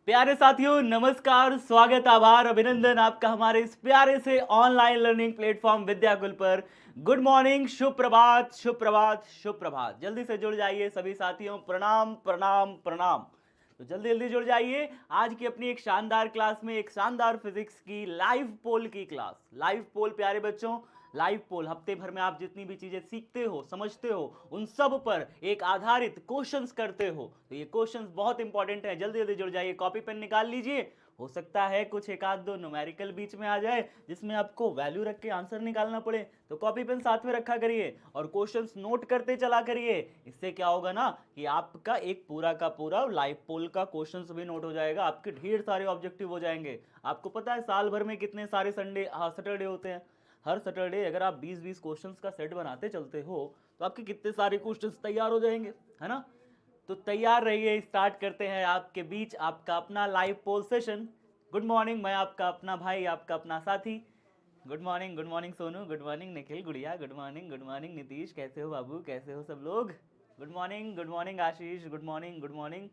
प्यारे साथियों, नमस्कार, स्वागत, आभार, अभिनंदन आपका हमारे इस प्यारे से ऑनलाइन लर्निंग प्लेटफॉर्म विद्याकुल पर। गुड मॉर्निंग, शुभ प्रभात, शुभ प्रभात, शुभ प्रभात। जल्दी से जुड़ जाइए सभी साथियों। प्रणाम प्रणाम प्रणाम। तो जल्दी जल्दी जुड़ जाइए आज की अपनी एक शानदार क्लास में, एक शानदार फिजिक्स की लाइव पोल की क्लास। लाइव पोल प्यारे बच्चों, लाइव पोल हफ्ते भर में आप जितनी भी चीजें सीखते हो, समझते हो, उन सब पर एक आधारित क्वेश्चंस करते हो। तो ये क्वेश्चंस बहुत इंपॉर्टेंट है। जल्दी जल्दी जुड़ जाइए, कॉपी पेन निकाल लीजिए। हो सकता है कुछ एक आध दो न्यूमेरिकल बीच में आ जाए जिसमें आपको वैल्यू रख के आंसर निकालना पड़े, तो कॉपी पेन साथ में रखा करिए और क्वेश्चंस नोट करते चला करिए। इससे क्या होगा ना कि आपका एक पूरा का पूरा लाइव पोल का क्वेश्चंस भी नोट हो जाएगा, आपके ढेर सारे ऑब्जेक्टिव हो जाएंगे। आपको पता है साल भर में कितने सारे सैटरडे होते हैं। हर सैटरडे अगर आप 20-20 क्वेश्चंस का सेट बनाते चलते हो तो आपके कितने सारे क्वेश्चंस तैयार हो जाएंगे, है ना। तो तैयार रहिए, स्टार्ट करते हैं आपके बीच आपका अपना live poll session. Good morning, मैं आपका अपना भाई, आपका अपना साथी। Good morning Sonu, good morning Nikhil, गुड़िया, गुड मॉर्निंग नीतीश, कैसे हो बाबू, कैसे हो सब लोग। Good morning Ashish, good morning, good morning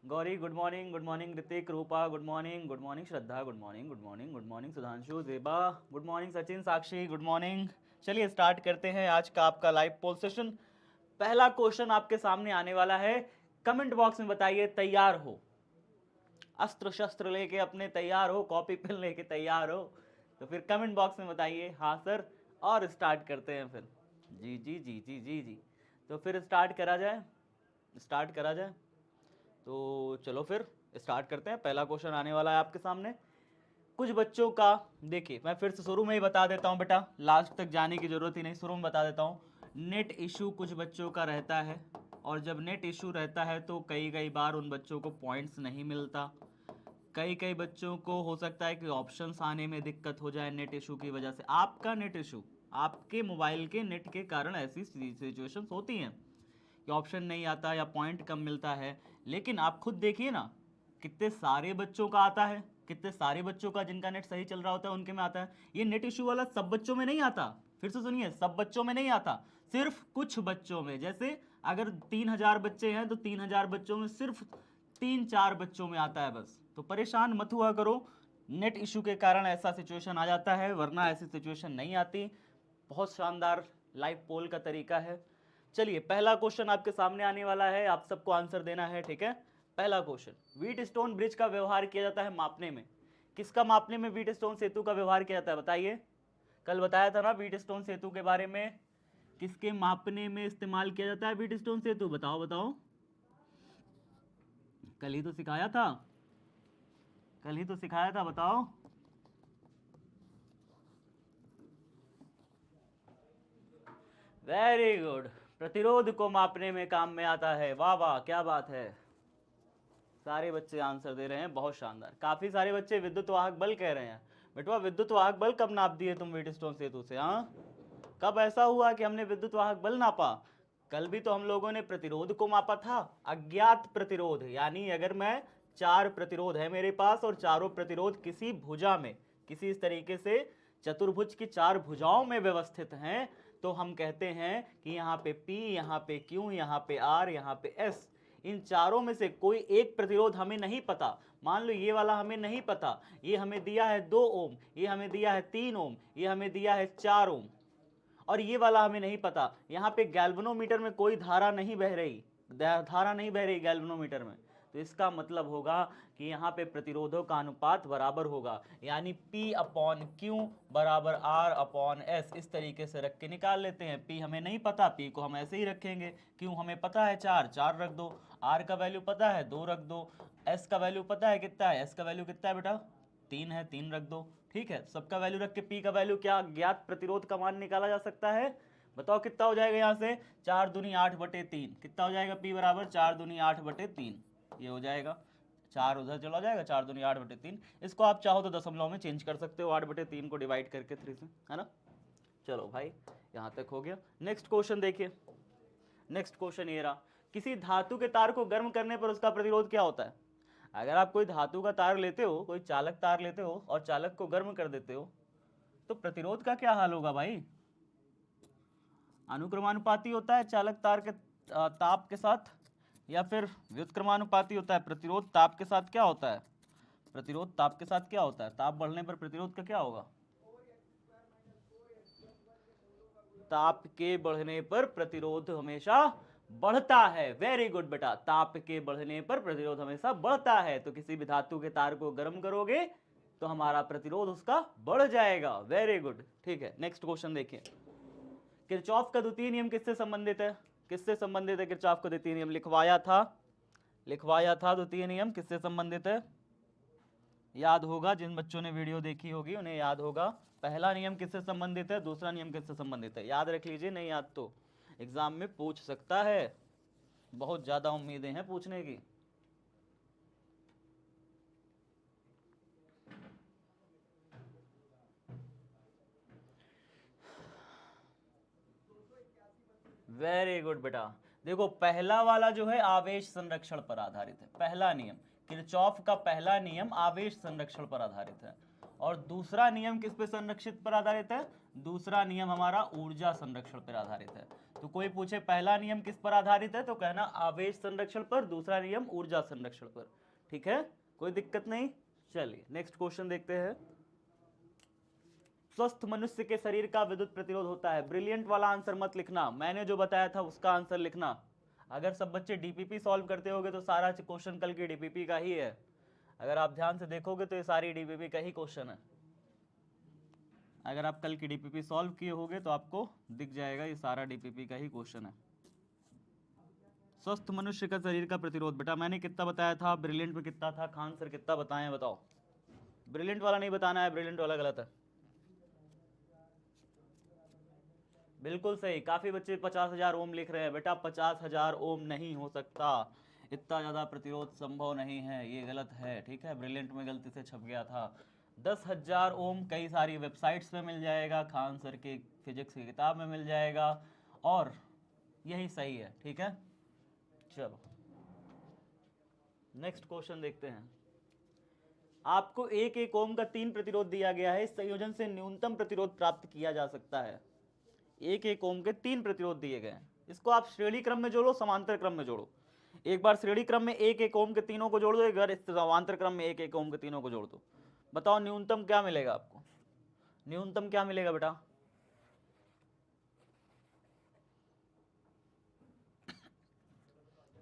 Gauri, good morning Hrithik, Rupa, good morning Shraddha, good morning Sudhanshu, Zeba, good morning Sachin, Sakshi, good morning. चलिए स्टार्ट करते हैं आज का आपका लाइव पोल सेशन। पहला क्वेश्चन आपके सामने आने वाला है। कमेंट बॉक्स में बताइए तैयार हो, अस्त्र शस्त्र लेके अपने तैयार हो, कॉपी पेन लेके तैयार हो। तो फिर कमेंट बॉक्स में बताइए हाँ सर, और स्टार्ट करते हैं फिर। जी जी जी जी जी जी। तो फिर स्टार्ट करा जाए, स्टार्ट करा जाए। तो चलो फिर स्टार्ट करते हैं। पहला क्वेश्चन आने वाला है आपके सामने। कुछ बच्चों का, देखिए मैं फिर से शुरू में ही बता देता हूँ बेटा, लास्ट तक जाने की जरूरत ही नहीं, शुरू में बता देता हूँ। नेट इशू कुछ बच्चों का रहता है, और जब नेट इशू रहता है तो कई कई बार उन बच्चों को पॉइंट्स नहीं मिलता। कई कई बच्चों को हो सकता है कि ऑप्शंस आने में दिक्कत हो जाए नेट इशू की वजह से। आपका नेट इशू, आपके मोबाइल के नेट के कारण ऐसी सिचुएशंस होती हैं कि ऑप्शन नहीं आता या पॉइंट कम मिलता है। लेकिन आप खुद देखिए ना, कितने सारे बच्चों का आता है, कितने सारे बच्चों का जिनका नेट सही चल रहा होता है उनके में आता है। ये नेट इशू वाला सब बच्चों में नहीं आता। फिर से सुनिए, सब बच्चों में नहीं आता, सिर्फ कुछ बच्चों में। जैसे अगर 3000 बच्चे हैं तो 3000 बच्चों में सिर्फ 3-4 बच्चों में आता है बस। तो परेशान मत हुआ करो, नेट इशू के कारण ऐसा सिचुएशन आ जाता है, वरना ऐसी सिचुएशन नहीं आती। बहुत शानदार लाइव पोल का तरीका है। चलिए पहला क्वेश्चन आपके सामने आने वाला है, आप सबको आंसर देना है, ठीक है। पहला क्वेश्चन, व्हीट स्टोन ब्रिज का व्यवहार किया जाता है मापने में। किसका मापने में व्हीट स्टोन सेतु का व्यवहार किया जाता है बताइए। कल बताया था ना व्हीट स्टोन सेतु के बारे में, किसके मापने में इस्तेमाल किया जाता है व्हीट स्टोन सेतु, बताओ बताओ। कल ही तो सिखाया था, कल ही तो सिखाया था, बताओ। वेरी गुड, प्रतिरोध को मापने में काम में आता है। वाह वाह, क्या बात है। सारे बच्चे आंसर दे रहे हैं, बहुत शानदार। काफी सारे बच्चे विद्युत वाहक बल कह रहे हैं। बेटवा विद्युत वाहक बल कब नाप दिए तुम व्हीटस्टोन सेतु से, हाँ? कब ऐसा हुआ कि हमने विद्युत वाहक बल नापा? कल भी तो हम लोगों ने प्रतिरोध को मापा था, अज्ञात प्रतिरोध। यानी अगर मैं 4 प्रतिरोध है मेरे पास और चारों प्रतिरोध किसी भुजा में, किसी इस तरीके से चतुर्भुज की 4 भुजाओं में व्यवस्थित हैं, तो हम कहते हैं कि यहाँ पे P, यहाँ पे Q, यहाँ पे R, यहाँ पे S, इन चारों में से कोई एक प्रतिरोध हमें नहीं पता। मान लो ये वाला हमें नहीं पता, ये हमें दिया है 2 ओम, ये हमें दिया है 3 ओम, ये हमें दिया है 4 ओम, और ये वाला हमें नहीं पता। यहाँ पे गैल्वेनोमीटर में कोई धारा नहीं बह रही, धारा नहीं बह रही गैल्वेनोमीटर में। तो इसका मतलब होगा कि यहाँ पे प्रतिरोधों का अनुपात बराबर होगा, यानी P अपॉन Q बराबर R अपॉन S। इस तरीके से रख के निकाल लेते हैं। P हमें नहीं पता, P को हम ऐसे ही रखेंगे। Q हमें पता है 4, 4 रख दो। R का वैल्यू पता है 2 रख दो। S का वैल्यू पता है कितना है, S का वैल्यू कितना है बेटा, 3 है, 3 रख दो। ठीक है, सबका वैल्यू रख के P का वैल्यू, क्या ज्ञात प्रतिरोध का मान निकाला जा सकता है, बताओ कितना हो जाएगा। यहाँ से 4 दूनी 8/3, कितना हो जाएगा P बराबर 4 दूनी 8/3, ये हो जाएगा। 4 उधर चला जाएगा, 4 दूनी 8/3। इसको आप चाहो तो दशमलव में चेंज कर सकते हो, 8/3 को डिवाइड करके 3 से, है ना। चलो भाई, यहाँ तक हो गया। नेक्स्ट क्वेश्चन देखिए, नेक्स्ट क्वेश्चन ये रहा। किसी धातु के तार को गर्म करने पर उसका प्रतिरोध क्या होता है। अगर आप कोई धातु का तार लेते हो, कोई चालक तार लेते हो और चालक को गर्म कर देते हो, तो प्रतिरोध का क्या हाल होगा भाई। अनुक्रमानुपाती होता है चालक तार के ताप के साथ, या फिर व्युत्क्रमानुपाती होता है। प्रतिरोध ताप के साथ क्या होता है? प्रतिरोध ताप के साथ क्या होता है? ताप बढ़ने पर प्रतिरोध का क्या होगा? ताप के बढ़ने पर प्रतिरोध हमेशा बढ़ता है। वेरी गुड बेटा, ताप के बढ़ने पर प्रतिरोध हमेशा बढ़ता है। तो किसी भी धातु के तार को गर्म करोगे तो हमारा प्रतिरोध उसका बढ़ जाएगा। वेरी गुड, ठीक है। नेक्स्ट क्वेश्चन देखिए, किरचॉफ का द्वितीय नियम किससे संबंधित है? किससे संबंधित है किरचॉफ का द्वितीय नियम? लिखवाया था द्वितीय नियम किससे संबंधित है? याद होगा, जिन बच्चों ने वीडियो देखी होगी उन्हें याद होगा। पहला नियम किससे संबंधित है, दूसरा नियम किससे संबंधित है? याद रख लीजिए, नहीं याद तो एग्जाम में पूछ सकता है। बहुत ज्यादा उम्मीदें हैं पूछने की। वेरी गुड बेटा, देखो पहला वाला जो है आवेश संरक्षण पर आधारित है। पहला नियम किरचॉफ का पहला नियम आवेश संरक्षण पर आधारित है। और दूसरा नियम किस पे संरक्षित पर आधारित है? दूसरा नियम हमारा ऊर्जा संरक्षण पर आधारित है। तो कोई पूछे पहला नियम किस पर आधारित है तो कहना आवेश संरक्षण पर, दूसरा नियम ऊर्जा संरक्षण पर। ठीक है, कोई दिक्कत नहीं। चलिए नेक्स्ट क्वेश्चन देखते हैं। स्वस्थ मनुष्य के शरीर का विद्युत प्रतिरोध होता है। ब्रिलियंट वाला आंसर मत लिखना, मैंने जो बताया था उसका आंसर लिखना। अगर सब बच्चे डीपीपी सॉल्व करते होगे तो सारा क्वेश्चन कल की डीपीपी का ही है। अगर आप ध्यान से देखोगे तो ये सारी डीपीपी का ही क्वेश्चन है। अगर आप कल की डीपीपी सॉल्व किए होगे तो आपको दिख जाएगा ये सारा डीपीपी का ही क्वेश्चन है। स्वस्थ मनुष्य का शरीर का प्रतिरोध बेटा मैंने कितना बताया था, ब्रिलियंट में कितना था, खान सर कितना बताए हैं बताओ। ब्रिलियंट वाला नहीं बताना है, ब्रिलियंट वाला गलत है। बिल्कुल सही, काफी बच्चे 50,000 ओम लिख रहे हैं। बेटा 50,000 ओम नहीं हो सकता, इतना ज़्यादा प्रतिरोध संभव नहीं है, ये गलत है। ठीक है, ब्रिलियंट में गलती से छप गया था। 10,000 ओम कई सारी वेबसाइट्स पे मिल जाएगा, खान सर की फिजिक्स की किताब में मिल जाएगा, और यही सही है। ठीक है, चलो नेक्स्ट क्वेश्चन देखते हैं। आपको एक एक ओम का 3 प्रतिरोध दिया गया है। इस संयोजन से न्यूनतम प्रतिरोध प्राप्त किया जा सकता है। एक एक ओम के 3 प्रतिरोध दिए गए हैं। इसको आप श्रेणी क्रम में जोड़ो, समांतर क्रम में जोड़ो। एक बार श्रेणी क्रम में एक एक ओम के तीनों को जोड़ दो, एक बार समांतर क्रम में एक एक ओम के तीनों को जोड़ दो। बताओ न्यूनतम क्या मिलेगा आपको? न्यूनतम क्या मिलेगा बेटा?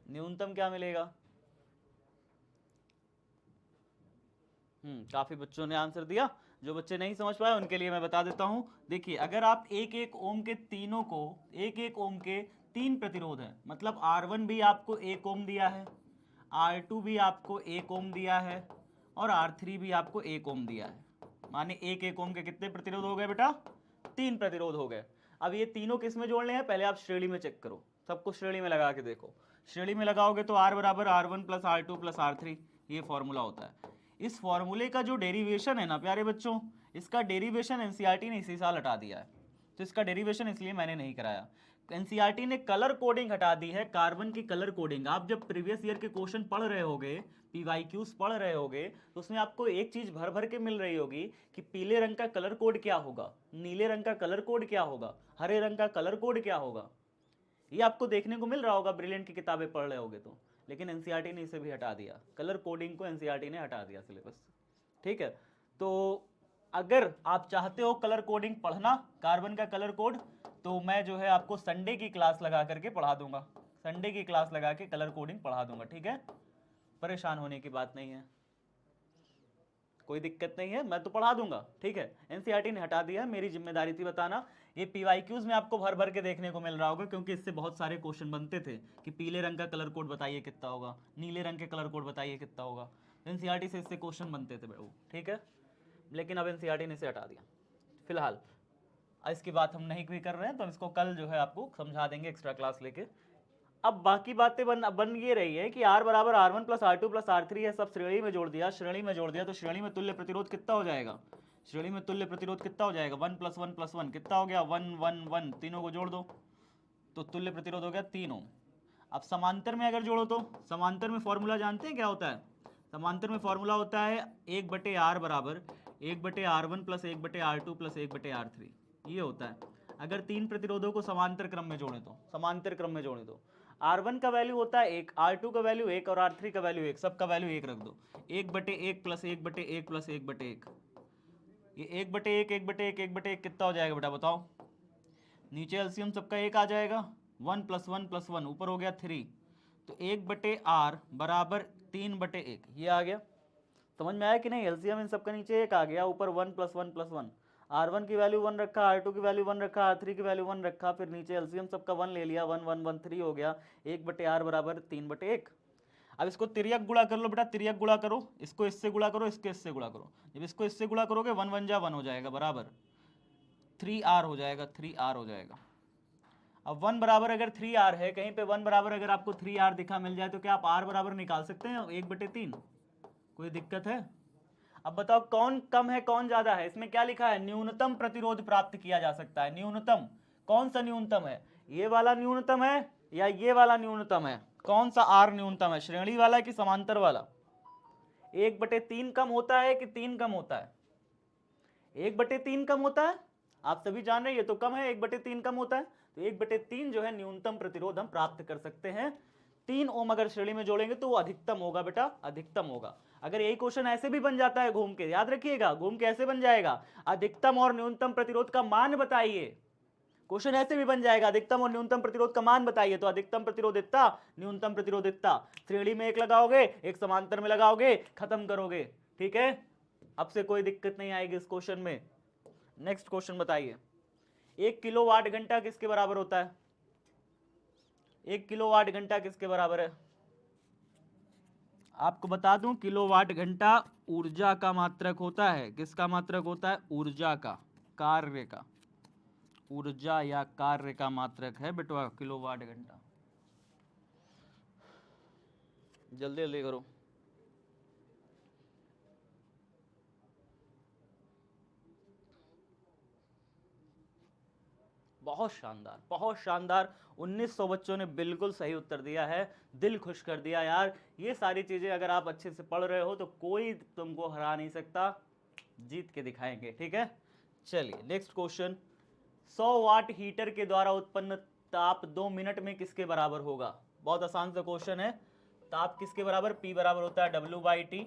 न्यूनतम क्या मिलेगा? काफी बच्चों ने आंसर दिया। जो बच्चे नहीं समझ पाए उनके लिए मैं बता देता हूं। देखिए, अगर आप एक एक ओम के तीनों को, एक एक ओम के 3 प्रतिरोध है, मतलब R1 भी आपको 1 ओम दिया है, R2 भी आपको 1 ओम दिया है, और R3 भी आपको 1 ओम दिया है। माने एक एक ओम के कितने प्रतिरोध हो गए बेटा? 3 प्रतिरोध हो गए। अब ये तीनों किस में जोड़ने हैं? पहले आप श्रेणी में चेक करो, सबको श्रेणी में लगा के देखो। श्रेणी में लगाओगे तो R बराबर R1 plus R2 plus R3, ये फॉर्मूला होता है। इस फॉर्मूले का जो डेरिवेशन है ना प्यारे बच्चों, इसका डेरिवेशन एनसीईआरटी ने इसी साल हटा दिया है। तो इसका डेरिवेशन इसलिए मैंने नहीं कराया। एनसीईआरटी ने कलर कोडिंग हटा दी है, कार्बन की कलर कोडिंग। आप जब प्रीवियस ईयर के क्वेश्चन पढ़ रहे होगे, पीवाईक्यूज पढ़ रहे होगे, तो उसमें आपको एक चीज भर भर के मिल रही होगी कि पीले रंग का कलर कोड क्या होगा, नीले रंग का कलर कोड क्या होगा, हरे रंग का कलर कोड क्या होगा। ये आपको देखने को मिल रहा होगा ब्रिलियंट की किताबें पढ़ रहे होगे तो। लेकिन एनसीईआरटी ने इसे भी हटा दिया, कलर कोडिंग को एनसीईआरटी ने हटा दिया सिलेबस से। ठीक है, तो अगर आप चाहते हो कलर कोडिंग पढ़ना, कार्बन का कलर कोड, तो मैं जो है आपको संडे की क्लास लगा करके पढ़ा दूंगा। संडे की क्लास लगा के कलर कोडिंग पढ़ा दूंगा। ठीक है, परेशान होने की बात नहीं है, कोई दिक्कत नहीं है, मैं तो पढ़ा दूंगा। ठीक है, एनसीईआरटी ने हटा दिया है, मेरी जिम्मेदारी थी बताना। ये पीवाईक्यूज में आपको भर भर के देखने को मिल रहा होगा, क्योंकि इससे बहुत सारे क्वेश्चन बनते थे कि पीले रंग का कलर कोड बताइए कितना होगा, नीले रंग के कलर कोड बताइए कितना होगा। एनसीईआरटी से इससे क्वेश्चन बनते थे वो। ठीक है, लेकिन अब एनसीईआरटी ने इसे हटा दिया फिलहाल। इसकी बात हम नहीं भी कर रहे हैं, तो इसको कल जो है आपको समझा देंगे एक्स्ट्रा क्लास लेके। अब बाकी बातें बन ये रही है कि R बराबर R1 plus R2 plus R3 है, सब श्रेणी में जोड़ दिया। श्रेणी में जोड़ दिया तो श्रेणी में तुल्य प्रतिरोध कितना हो जाएगा? श्रेणी में तुल्य प्रतिरोध कितना हो जाएगा? 1 प्लस 1 प्लस 1 कितना हो गया? 1 1 1, तीनों को जोड़ दो तो तुल्य प्रतिरोध हो गया 3 ओम। अब समांतर में अगर जोड़ो तो समांतर में फॉर्मूला जानते हैं क्या होता है? समांतर में फॉर्मूला होता है 1/R बराबर 1/R1 plus 1/R2 plus 1/R3, ये होता है। अगर 3 प्रतिरोधों को समांतर क्रम में जोड़े तो, समांतर क्रम में जोड़े तो R1 का वैल्यू होता है 1, R2 का वैल्यू 1 और R3 का वैल्यू 1, सबका वैल्यू 1 रख दो। 1/1 प्लस 1/1 प्लस 1/1, ये 1/1 1/1 1/1 कितना हो जाएगा बेटा बताओ? नीचे एलसीएम सबका 1 आ जाएगा, 1 + 1 + 1 ऊपर हो गया 3, तो 1/r बराबर 3/1, ये आ गया। समझ में आया कि नहीं? एलसीएम इन सबका नीचे 1 आ गया, ऊपर 1 + 1 + 1, R1 की वैल्यू 1 रखा, R2 की वैल्यू 1 रखा, R3 की वैल्यू 1 रखा, फिर नीचे एलसीएम सबका 1 ले लिया, 1 1 1 3 हो गया, 1/r बराबर 3/1। अब इसको तिर्यक गुणा कर लो बेटा, तिर्यक गुणा करो, इसको इससे गुणा करो, इसके इससे गुणा करो। जब इसको इससे गुणा करोगे 1 1 जा 1 हो जाएगा, बराबर 3r हो जाएगा, 3r हो जाएगा। अब 1 बराबर अगर 3r है, कहीं पे 1 बराबर अगर आपको 3r दिखा मिल जाए तो क्या आप r बराबर निकाल सकते हैं 1/3? कोई दिक्कत है? अब बताओ कौन कम है कौन ज्यादा है? इसमें क्या लिखा है? न्यूनतम प्रतिरोध प्राप्त किया जा सकता है। न्यूनतम कौन सा न्यूनतम है? ये वाला न्यूनतम है या ये वाला न्यूनतम है? कौन सा आर न्यूनतम है? श्रेणी वाला कि समांतर वाला? 1/3 कम होता है कि 3 कम होता है? 1/3 कम होता है, आप सभी जान रहे हैं, ये तो कम है, 1/3 कम होता है, तो 1/3 जो है न्यूनतम प्रतिरोध हम प्राप्त कर सकते हैं। 3 ओम अगर श्रेणी में जोड़ेंगे तो वो अधिकतम होगा बेटा, अधिकतम होगा। अगर यही क्वेश्चन ऐसे भी बन जाता है घूम के, याद रखिएगा, घूम के ऐसे बन जाएगा, अधिकतम और न्यूनतम प्रतिरोध का मान बताइए। क्वेश्चन ऐसे भी बन जाएगा, अधिकतम और न्यूनतम प्रतिरोध का मान बताइए, तो अधिकतम प्रतिरोध इतना, न्यूनतम प्रतिरोध इतना, श्रेणी में एक लगाओगे, एक समांतर में लगाओगे, खत्म करोगे। ठीक है, अब से कोई दिक्कत नहीं आएगी इस क्वेश्चन में। नेक्स्ट क्वेश्चन बताइए, 1 किलोवाट घंटा किसके बराबर होता है? 1 किलोवाट घंटा किसके बराबर है? आपको बता दूं, किलोवाट घंटा ऊर्जा का मात्रक होता है। किसका मात्रक होता है? ऊर्जा का, कार्य का, ऊर्जा या कार्य का मात्रक है बेटवा किलोवाट घंटा। जल्दी जल्दी करो। बहुत शानदार, बहुत शानदार, 1900 बच्चों ने बिल्कुल सही उत्तर दिया है, दिल खुश कर दिया यार। ये सारी चीजें अगर आप अच्छे से पढ़ रहे हो तो कोई तुमको हरा नहीं सकता, जीत के दिखाएंगे। ठीक है, चलिए नेक्स्ट क्वेश्चन, 100 वाट हीटर के द्वारा उत्पन्न ताप 2 मिनट में किसके बराबर होगा? बहुत आसान सा क्वेश्चन है। ताप किसके बराबर? P बराबर होता है W/T,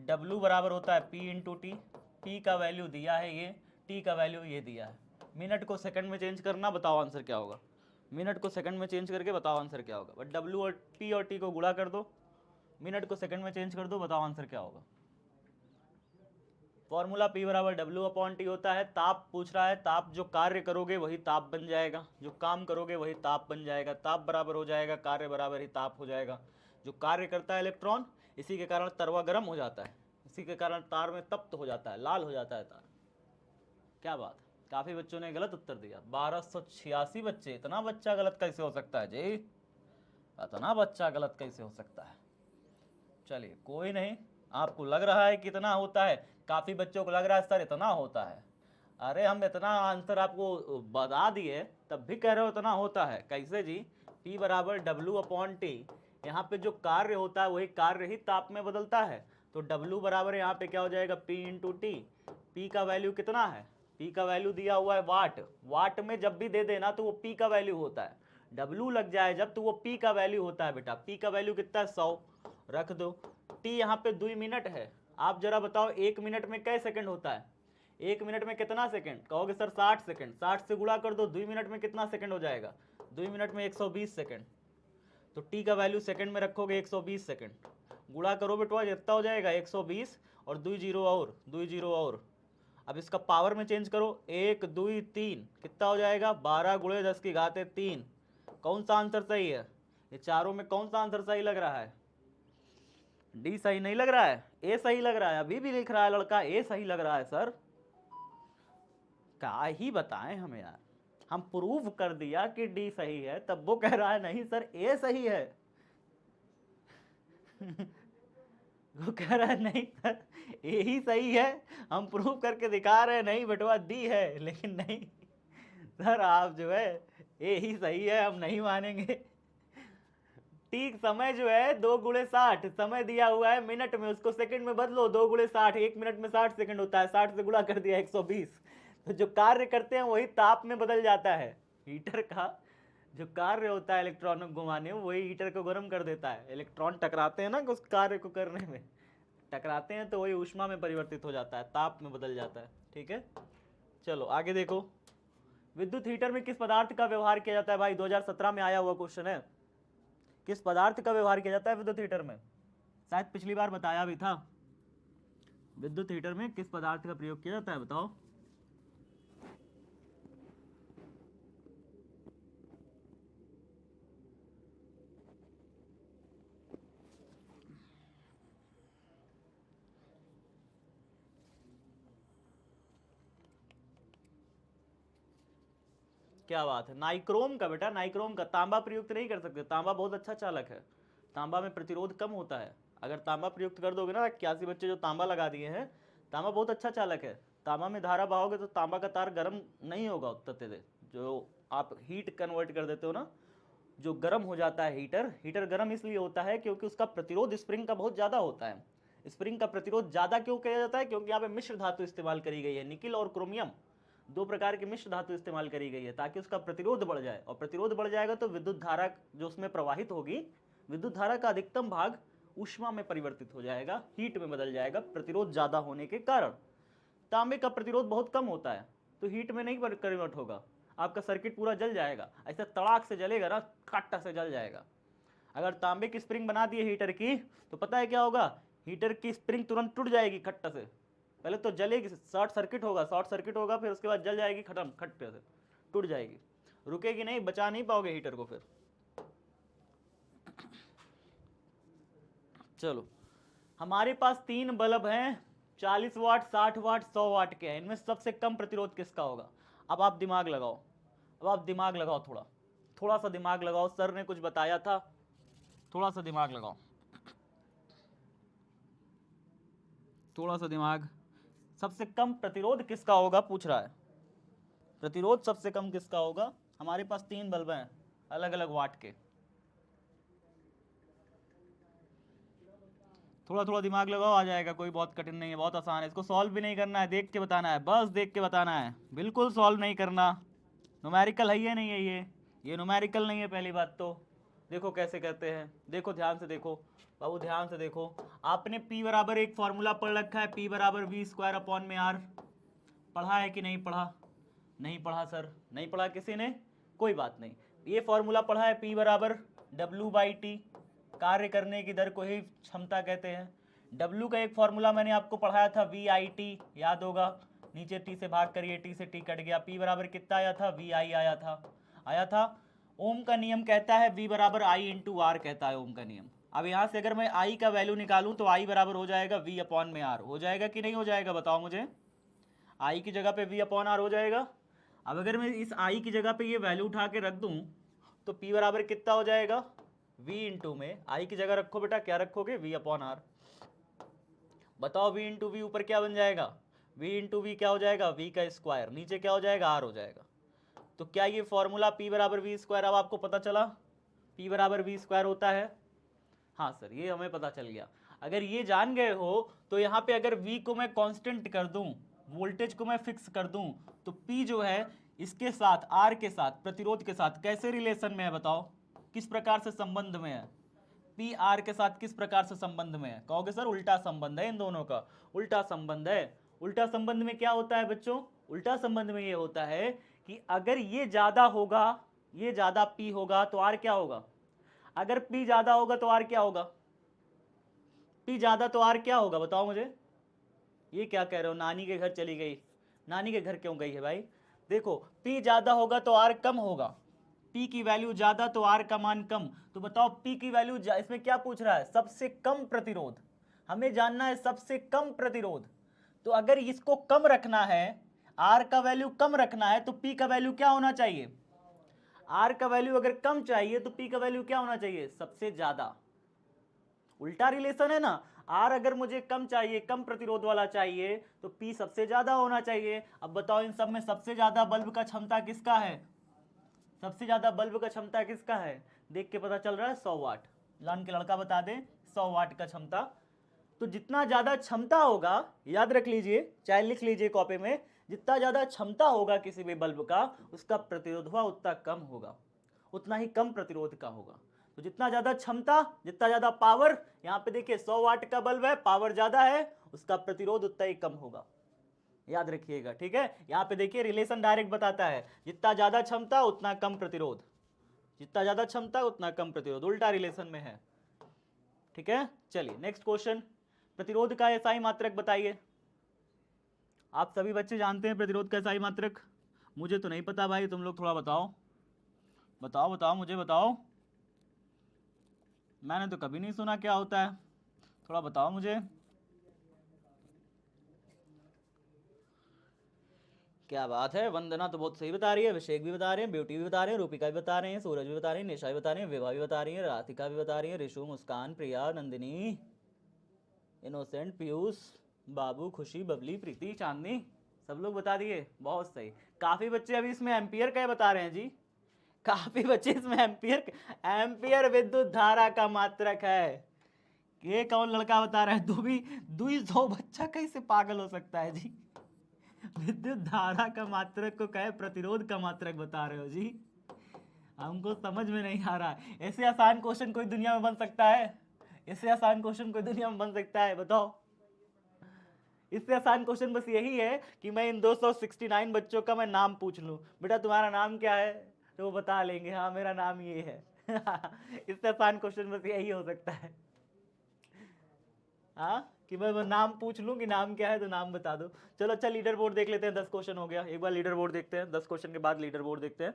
W बराबर होता है P × T, P का वैल्यू दिया है ये, T का वैल्यू ये दिया है। मिनट को सेकंड में चेंज करना, बताओ आंसर क्या होगा? मिनट को सेकंड में चेंज करके बताओ आंसर क्या होगा? बट W और P और T को गुणा कर दो, मिनट को सेकंड में चेंज कर दो, बताओ आंसर क्या होगा? फॉर्मूला P बराबर W/T होता है। ताप पूछ रहा है, ताप जो कार्य करोगे वही ताप बन जाएगा, जो काम करोगे वही ताप बन जाएगा। ताप बराबर हो जाएगा कार्य बराबर ही ताप हो जाएगा। जो कार्य करता है इलेक्ट्रॉन, इसी के कारण तरवा गर्म हो जाता है, इसी के कारण तार में तप्त हो जाता है, लाल हो जाता है तार। क्या बात है, काफी बच्चों ने गलत उत्तर दिया, 1286 बच्चे। इतना बच्चा गलत कैसे हो सकता है जी? इतना बच्चा गलत कैसे हो सकता है? चलिए कोई नहीं, आपको लग रहा है कितना होता है, काफी बच्चों को लग रहा है सर इतना होता है। अरे हम इतना आंसर आपको बता दिए तब भी कह रहे हो इतना होता है, कैसे जी? P बराबर W/T, यहाँ पे जो कार्य होता है वही कार्य ही ताप में बदलता है, तो W बराबर यहाँ पे क्या हो जाएगा? P × T। P का वैल्यू कितना है? P का वैल्यू दिया हुआ है वाट, वाट में जब भी दे देना तो वो P का वैल्यू होता है, W लग जाए जब तो वो P का वैल्यू होता है बेटा। P का वैल्यू कितना है? 100 रख दो। T यहाँ पे 2 मिनट है, आप जरा बताओ 1 मिनट में कै सेकंड होता है? 1 मिनट में कितना सेकंड? कहोगे सर 60 सेकंड, 60 से गुणा कर दो, 2 मिनट में कितना सेकंड हो जाएगा? 2 मिनट में 120 सेकंड, तो T का वैल्यू सेकंड में रखोगे 120 सेकंड, गुणा करो बेटवा कितना हो जाएगा? 120 और 2 जीरो और 2 जीरो और, अब इसका पावर में चेंज करो, 1 2 3, कितना हो जाएगा? 12 × 10⁻³ कौन सा आंसर सही है? ये चारों में कौन सा आंसर सही लग रहा है? डी सही नहीं लग रहा है, ए सही लग रहा है, अभी भी लिख रहा है लड़का ए सही लग रहा है। सर क्या ही बताएं हम यार, हम प्रूव कर दिया कि डी सही है, तब वो कह रहा है नहीं सर ए सही है। वो कह रहा है नहीं सर ए ही सही है, हम प्रूव करके दिखा रहे हैं, नहीं बेटवा डी है, लेकिन नहीं सर आप जो है ए ही सही है, हम नहीं मानेंगे। ठीक समय जो है 2 × 60 समय दिया हुआ है मिनट में, उसको सेकंड में बदलो, 2 × 60, 1 मिनट में 60 सेकंड होता है, 60 से गुणा कर दिया 120, तो जो कार्य करते हैं वही ताप में बदल जाता है। हीटर का जो कार्य होता है इलेक्ट्रॉनों को घुमाने में, वही हीटर को गर्म कर देता है। इलेक्ट्रॉन टकराते हैं ना उस कार्य को करने में, टकराते हैं तो वही ऊष्मा में परिवर्तित हो जाता है, ताप में बदल जाता है। ठीक है, चलो आगे देखो। विद्युत हीटर में किस पदार्थ का व्यवहार किया जाता है भाई? 2017 में आया हुआ क्वेश्चन है। किस पदार्थ का व्यवहार किया जाता है विद्युत हीटर में? शायद पिछली बार बताया भी था। विद्युत हीटर में किस पदार्थ का प्रयोग किया जाता है, बताओ। क्या बात है, नाइक्रोम का बेटा, नाइक्रोम का। तांबा प्रयुक्त नहीं कर सकते, तांबा बहुत अच्छा चालक है, तांबा में प्रतिरोध कम होता है। अगर तांबा प्रयुक्त कर दोगे ना, 81 बच्चे जो तांबा लगा दिए हैं, तांबा बहुत अच्छा चालक है। तांबा में धारा बहाओगे तो तांबा का तार गर्म नहीं होगा उतना तेज। जो आप हीट कन्वर्ट कर देते हो ना, जो गर्म हो जाता है हीटर, हीटर गर्म इसलिए होता है क्योंकि उसका प्रतिरोध स्प्रिंग का बहुत ज़्यादा होता है। स्प्रिंग का प्रतिरोध ज़्यादा क्यों किया जाता है? क्योंकि यहाँ पे मिश्र धातु इस्तेमाल करी गई है, निकिल और क्रोमियम, दो प्रकार की मिश्र धातु इस्तेमाल करी गई है ताकि उसका प्रतिरोध बढ़ जाए। और प्रतिरोध बढ़ जाएगा तो विद्युत धारा जो उसमें प्रवाहित होगी, विद्युत धारा का अधिकतम भाग ऊष्मा में परिवर्तित हो जाएगा, हीट में बदल जाएगा, प्रतिरोध ज़्यादा होने के कारण। तांबे का प्रतिरोध बहुत कम होता है तो हीट में नहीं कन्वर्ट होगा, आपका सर्किट पूरा जल जाएगा। ऐसा तड़ाक से जलेगा ना, खट्टा से जल जाएगा। अगर तांबे की स्प्रिंग बना दिए हीटर की तो पता है क्या होगा? हीटर की स्प्रिंग तुरंत टूट जाएगी खट्टा से। पहले तो जलेगी, शॉर्ट सर्किट होगा, शॉर्ट सर्किट होगा, फिर उसके बाद जल जाएगी, खत्म, खट्टे से टूट जाएगी, रुकेगी नहीं, बचा नहीं पाओगे हीटर को फिर। चलो, हमारे पास 3 बल्ब हैं, 40 वाट, 60 वाट, 100 वाट के हैं। इनमें सबसे कम प्रतिरोध किसका होगा? अब आप दिमाग लगाओ, अब आप दिमाग लगाओ, थोड़ा थोड़ा सा दिमाग लगाओ। सर ने कुछ बताया था, थोड़ा सा दिमाग लगाओ, थोड़ा सा दिमाग। सबसे कम प्रतिरोध किसका होगा पूछ रहा है, प्रतिरोध सबसे कम किसका होगा? हमारे पास 3 बल्ब हैं अलग अलग वाट के। थोड़ा थोड़ा दिमाग लगाओ, आ जाएगा, कोई बहुत कठिन नहीं है, बहुत आसान है। इसको सॉल्व भी नहीं करना है, देख के बताना है, बस देख के बताना है, बिल्कुल सॉल्व नहीं करना। न्यूमेरिकल है ये नहीं है, ये न्यूमेरिकल नहीं है पहली बात तो। देखो कैसे करते हैं, देखो ध्यान से देखो बाबू, ध्यान से देखो। आपने P बराबर एक फॉर्मूला पढ़ रखा है, P बराबर V² R। पढ़ा है कि नहीं पढ़ा? नहीं पढ़ा सर, नहीं पढ़ा किसी ने, कोई बात नहीं। ये फॉर्मूला पढ़ा है, P बराबर W/T, कार्य करने की दर को ही क्षमता कहते हैं। W का एक फॉर्मूला मैंने आपको पढ़ाया था, VIT, याद होगा। नीचे T से भाग करिए, T से T कट गया, P बराबर कितना आया था? VI आया था, आया था। ओम का नियम कहता है V बराबर I इंटू R, कहता है ओम का नियम। अब यहाँ से अगर मैं I का वैल्यू निकालूं तो I बराबर हो जाएगा V/R। हो जाएगा कि नहीं हो जाएगा, बताओ मुझे। आई की जगह पे V/R हो जाएगा। अब अगर मैं इस आई की जगह पे ये वैल्यू उठा के रख दूं तो P बराबर कितना हो जाएगा? V इंटू में आई की जगह रखो बेटा, क्या रखोगे? V/R। बताओ V इंटू वी ऊपर क्या बन जाएगा? V इंटू वी क्या हो जाएगा? V का स्क्वायर, नीचे क्या हो जाएगा? R हो जाएगा। तो क्या ये फॉर्मूला P बराबर V² अब आपको पता चला? P बराबर V² होता है। हाँ सर, ये हमें पता चल गया। अगर ये जान गए हो तो यहाँ पे अगर V को मैं कांस्टेंट कर दूं, वोल्टेज को मैं फिक्स कर दूं, तो P जो है इसके साथ, R के साथ, प्रतिरोध के साथ कैसे रिलेशन में है, बताओ किस प्रकार से संबंध में है? P R के साथ किस प्रकार से संबंध में है? कहोगे सर उल्टा संबंध है इन दोनों का, उल्टा संबंध है। उल्टा संबंध में क्या होता है बच्चों? उल्टा संबंध में ये होता है कि अगर ये ज्यादा होगा, ये ज्यादा P होगा तो R क्या होगा? अगर P ज्यादा होगा तो R क्या होगा? P ज्यादा तो R क्या होगा, बताओ मुझे। ये क्या कह रहे हो, नानी के घर चली गई? नानी के घर क्यों गई है भाई? देखो, P ज्यादा होगा तो R कम होगा, P की वैल्यू ज्यादा तो R का मान कम। तो बताओ P की वैल्यू, इसमें क्या पूछ रहा है? सबसे कम प्रतिरोध, हमें जानना है सबसे कम प्रतिरोध। तो अगर इसको कम रखना है, R का वैल्यू कम रखना है, तो P का वैल्यू क्या होना चाहिए? R का वैल्यू अगर कम चाहिए तो P का वैल्यू क्या होना चाहिए? सबसे ज्यादा। उल्टा रिलेशन है ना। आर अगर मुझे कम चाहिए, कम प्रतिरोध वाला चाहिए, तो पी सबसे ज्यादा होना चाहिए। अब बताओ इन सब में सबसे ज्यादा बल्ब का क्षमता किसका है? सबसे ज्यादा बल्ब का क्षमता किसका है? देख के पता चल रहा है, 100 वाट। लान के लड़का बता दे, 100 वाट का क्षमता। तो जितना ज्यादा क्षमता होगा, याद रख लीजिए, चाहे लिख लीजिए कॉपी में, जितना ज्यादा क्षमता होगा किसी भी बल्ब का, उसका प्रतिरोध उतना कम होगा। उतना ही कम प्रतिरोध का होगा। तो जितना ज्यादा क्षमता, जितना ज्यादा पावर, यहां पे देखिए 100 वाट का बल्ब है, पावर ज्यादा है, उसका प्रतिरोध उतना ही कम होगा, याद रखिएगा, ठीक है। यहां पे देखिए रिलेशन डायरेक्ट बताता है, जितना ज्यादा क्षमता उतना कम प्रतिरोध, जितना ज्यादा क्षमता उतना कम प्रतिरोध, उल्टा रिलेशन में है, ठीक है। चलिए नेक्स्ट क्वेश्चन, प्रतिरोध का एसआई मात्रक बताइए। आप सभी बच्चे जानते हैं प्रतिरोध का एसआई मात्रक, मुझे तो नहीं पता भाई, तुम लोग थोड़ा बताओ, बताओ बताओ मुझे बताओ, मैंने तो कभी नहीं सुना क्या होता है, थोड़ा बताओ मुझे। क्या बात है, वंदना तो बहुत सही बता रही है, अभिषेक भी बता रहे हैं, ब्यूटी भी बता रहे हैं, रूपिका भी बता रहे हैं, सूरज भी बता रही है, निशा भी बता रही है, विभा भी बता रही है, राधिका भी बता रही है, ऋषु, मुस्कान, प्रिया, नंदिनी, इनोसेंट, पीयूष, बाबू, खुशी, बबली, प्रीति, चांदनी, सब लोग बता दिए, बहुत सही। काफी बच्चे अभी इसमें एम्पियर का बता रहे हैं जी, काफी बच्चे इसमें एम्पियर, एम्पियर विद्युत धारा का मात्रक है। ये कौन लड़का बता रहा है, दुई सौ बच्चा कैसे पागल हो सकता है जी, विद्युत धारा का मात्रक को कहे प्रतिरोध का मात्रक बता रहे हो जी, हमको समझ में नहीं आ रहा। ऐसे आसान क्वेश्चन कोई दुनिया में बन सकता है, इससे आसान क्वेश्चन कोई दुनिया में बन सकता है, बताओ। इससे आसान क्वेश्चन बस यही है कि मैं इन 269 बच्चों का मैं नाम पूछ लूं, बेटा तुम्हारा नाम क्या है, तो वो बता लेंगे हाँ मेरा नाम ये है। इससे आसान क्वेश्चन बस यही हो सकता है, हाँ, कि मैं नाम पूछ लूं कि नाम क्या है तो नाम बता दो। चलो अच्छा लीडर बोर्ड देख लेते हैं, 10 क्वेश्चन हो गया, एक बार लीडर बोर्ड देखते हैं, 10 क्वेश्चन के बाद लीडर बोर्ड देखते हैं,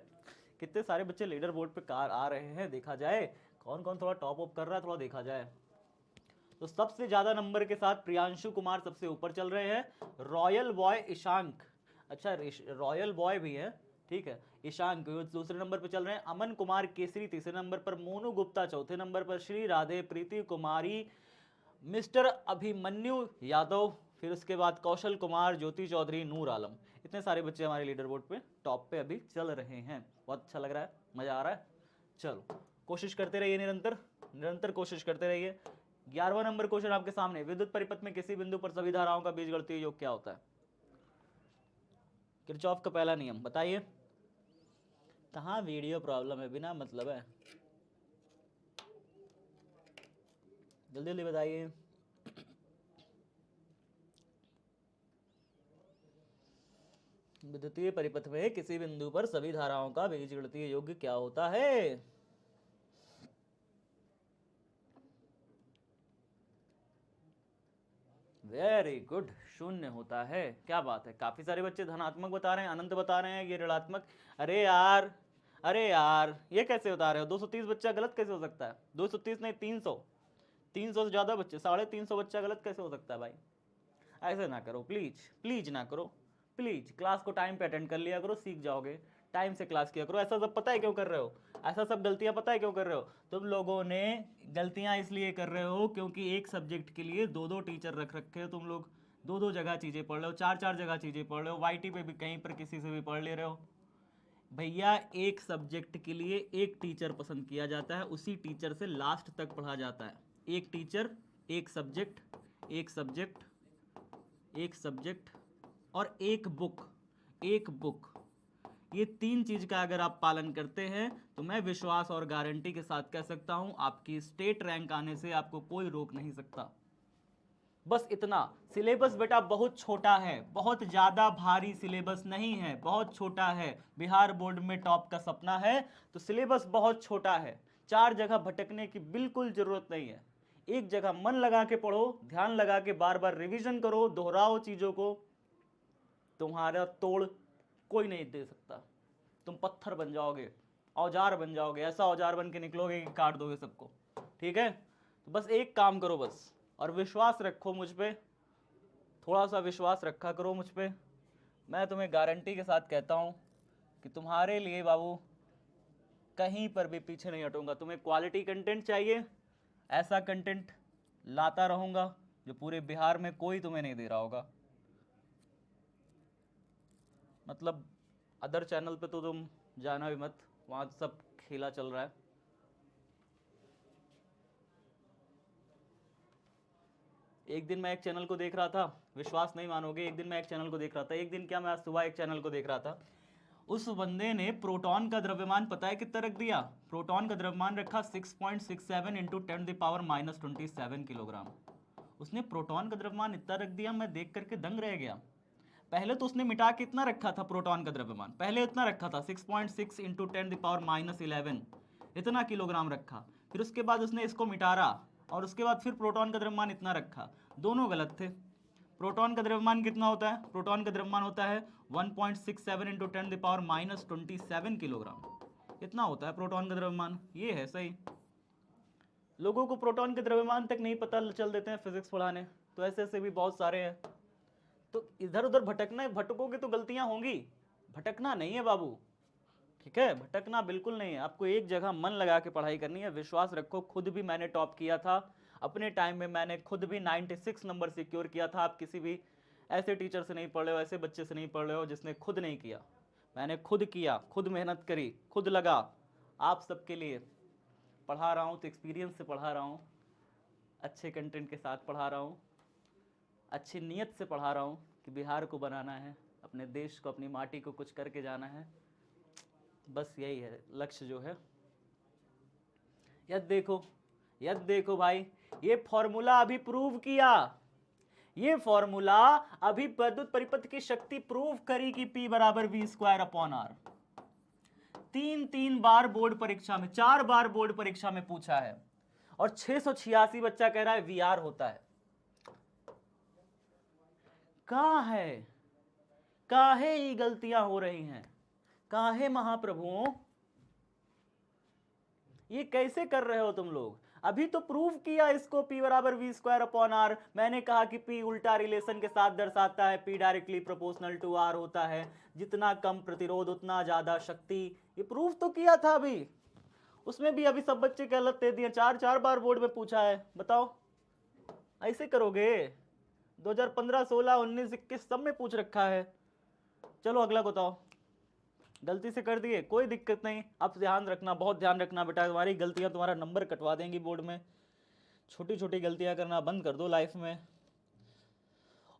कितने सारे बच्चे लीडर बोर्ड पे कार आ रहे हैं, देखा जाए कौन कौन थोड़ा टॉप अप कर रहा है, थोड़ा देखा जाए। तो सबसे ज्यादा नंबर के साथ प्रियांशु कुमार सबसे ऊपर चल रहे हैं, रॉयल बॉय ईशांक, अच्छा रॉयल बॉय भी है, ठीक है, ईशांक दूसरे नंबर पर चल रहे हैं, अमन कुमार केसरी तीसरे नंबर पर, मोनू गुप्ता चौथे नंबर पर, श्री राधे, प्रीति कुमारी, मिस्टर अभिमन्यु यादव, फिर उसके बाद कौशल कुमार, ज्योति चौधरी, नूर आलम, इतने सारे बच्चे हमारे लीडर बोर्ड पे टॉप पे अभी चल रहे हैं। बहुत अच्छा लग रहा है, मजा आ रहा है। चलो कोशिश करते रहिए, निरंतर निरंतर कोशिश करते रहिए। 11वां नंबर क्वेश्चन आपके सामने, विद्युत परिपथ में किसी बिंदु पर सभी धाराओं का बीजगणितीय योग क्या होता है? किरचॉफ का पहला नियम बताइए। कहाँ वीडियो प्रॉब्लम है, बिना मतलब है, जल्दी जल्दी बताइए। विद्युतीय परिपथ में किसी बिंदु पर सभी धाराओं का बीजगणितीय योग क्या होता है? वेरी गुड, शून्य होता है। क्या बात है, काफी सारे बच्चे धनात्मक बता रहे हैं, अनंत बता रहे हैं, ये ऋणात्मक। अरे यार, अरे यार ये कैसे बता रहे हो, 230 बच्चा गलत कैसे हो सकता है, 230 नहीं 300, 300 से ज्यादा बच्चे, 350 बच्चा गलत कैसे हो सकता है भाई, ऐसे ना करो प्लीज, प्लीज ना करो प्लीज, क्लास को टाइम पे अटेंड कर लिया करो, सीख जाओगे, टाइम से क्लास किया करो। ऐसा सब पता है क्यों कर रहे हो, ऐसा सब गलतियां पता है क्यों कर रहे हो, तुम लोगों ने गलतियां इसलिए कर रहे हो क्योंकि एक सब्जेक्ट के लिए दो दो टीचर रख रखे हो तुम लोग, दो दो जगह चीजें पढ़ रहे हो, चार चार जगह चीजें पढ़ रहे हो, वाईटी पे भी कहीं पर किसी से भी पढ़ ले रहे हो। भैया एक सब्जेक्ट के लिए एक टीचर पसंद किया जाता है, उसी टीचर से लास्ट तक पढ़ा जाता है, एक टीचर, एक सब्जेक्ट, एक सब्जेक्ट, एक सब्जेक्ट और एक बुक, एक बुक, ये तीन चीज का अगर आप पालन करते हैं तो मैं विश्वास और गारंटी के साथ कह सकता हूं आपकी स्टेट रैंक आने से आपको कोई रोक नहीं सकता। बस इतना, सिलेबस बेटा बहुत छोटा है, बहुत ज्यादा भारी सिलेबस नहीं है, बहुत छोटा है, बिहार बोर्ड में टॉप का सपना है तो सिलेबस बहुत छोटा है, चार जगह भटकने की बिल्कुल जरूरत नहीं है, एक जगह मन लगा के पढ़ो, ध्यान लगा के बार बार रिवीजन करो, दोहराओ चीजों को, तुम्हारा तोड़ कोई नहीं दे सकता, तुम पत्थर बन जाओगे, औजार बन जाओगे, ऐसा औजार बन के निकलोगे कि काट दोगे सबको, ठीक है। तो बस एक काम करो बस, और विश्वास रखो मुझ पे, थोड़ा सा विश्वास रखा करो मुझ पे, मैं तुम्हें गारंटी के साथ कहता हूँ कि तुम्हारे लिए बाबू कहीं पर भी पीछे नहीं हटूंगा। तुम्हें क्वालिटी कंटेंट चाहिए, ऐसा कंटेंट लाता रहूंगा जो पूरे बिहार में कोई तुम्हें नहीं दे रहा होगा। मतलब अदर चैनल पे तो तुम जाना भी मत, वहाँ सब खेला चल रहा है। एक दिन मैं एक चैनल को देख रहा था, विश्वास नहीं मानोगे, एक दिन मैं एक चैनल को देख रहा था, एक दिन क्या, मैं आज सुबह एक चैनल को देख रहा था, उस बंदे ने प्रोटॉन का द्रव्यमान पता है कितना रख दिया? प्रोटॉन का द्रव्यमान रखा 6.67 इंटू 10⁻27 किलोग्राम। उसने प्रोटॉन का द्रव्यमान इतना रख दिया, मैं देख करके दंग रह गया। पहले तो उसने मिटा के इतना रखा था प्रोटॉन का द्रव्यमान, पहले इतना रखा था 6.6 इंटू 10⁻11 इतना किलोग्राम रखा। फिर उसके बाद उसने इसको मिटारा और उसके बाद फिर प्रोटॉन का द्रव्यमान इतना रखा। दोनों गलत थे। प्रोटॉन का द्रव्यमान कितना होता है? प्रोटॉन का द्रव्यमान होता है 1.67 इंटू 10⁻27 किलोग्राम। इतना होता है प्रोटॉन का द्रव्यमान, ये है सही। लोगों को प्रोटॉन के द्रव्यमान तक नहीं पता चल देते हैं फिजिक्स पढ़ाने, तो ऐसे ऐसे भी बहुत सारे हैं। तो इधर उधर भटकना, भटकोगे तो गलतियां होंगी, भटकना नहीं है बाबू, ठीक है? भटकना बिल्कुल नहीं है, आपको एक जगह मन लगा के पढ़ाई करनी है। विश्वास रखो, खुद भी मैंने टॉप किया था अपने टाइम में, मैंने खुद भी 96 नंबर सिक्योर किया था। आप किसी भी ऐसे टीचर से नहीं पढ़ रहे हो, ऐसे बच्चे से नहीं पढ़ रहे हो जिसने खुद नहीं किया। मैंने खुद किया, खुद मेहनत करी, खुद लगा। आप सबके लिए पढ़ा रहा हूँ तो एक्सपीरियंस से पढ़ा रहा हूँ, अच्छे कंटेंट के साथ पढ़ा रहा हूँ, अच्छी नीयत से पढ़ा रहा हूँ कि बिहार को बनाना है, अपने देश को, अपनी माटी को कुछ करके जाना है। बस यही है लक्ष्य जो है। यद देखो भाई, ये फॉर्मूला अभी प्रूव किया, ये फॉर्मूला अभी विद्युत परिपथ की शक्ति प्रूव करी कि P बराबर V²/R। 3 बार बोर्ड परीक्षा में, 4 बार बोर्ड परीक्षा में पूछा है, और 686 बच्चा कह रहा है VR होता है। कहां है, काहे ये गलतियां हो रही हैं, काहे महाप्रभुओं, ये कैसे कर रहे हो तुम लोग? अभी तो प्रूव किया इसको P बराबर V²/R। मैंने कहा कि P उल्टा रिलेशन के साथ दर्शाता है, P directly proportional to R होता है, जितना कम प्रतिरोध उतना ज्यादा शक्ति। ये प्रूव तो किया था अभी, उसमें भी अभी सब बच्चे गलत दे दिए। 4 बार बोर्ड में पूछा है, बताओ ऐसे करोगे? 2015, 16, 19, 21 सब में पूछ रखा है। चलो अगला बताओ। गलती से कर दिए, कोई दिक्कत नहीं। अब ध्यान रखना, बहुत ध्यान रखना बेटा, तुम्हारी गलतियां तुम्हारा नंबर कटवा देंगी बोर्ड में। छोटी छोटी गलतियां करना बंद कर दो लाइफ में।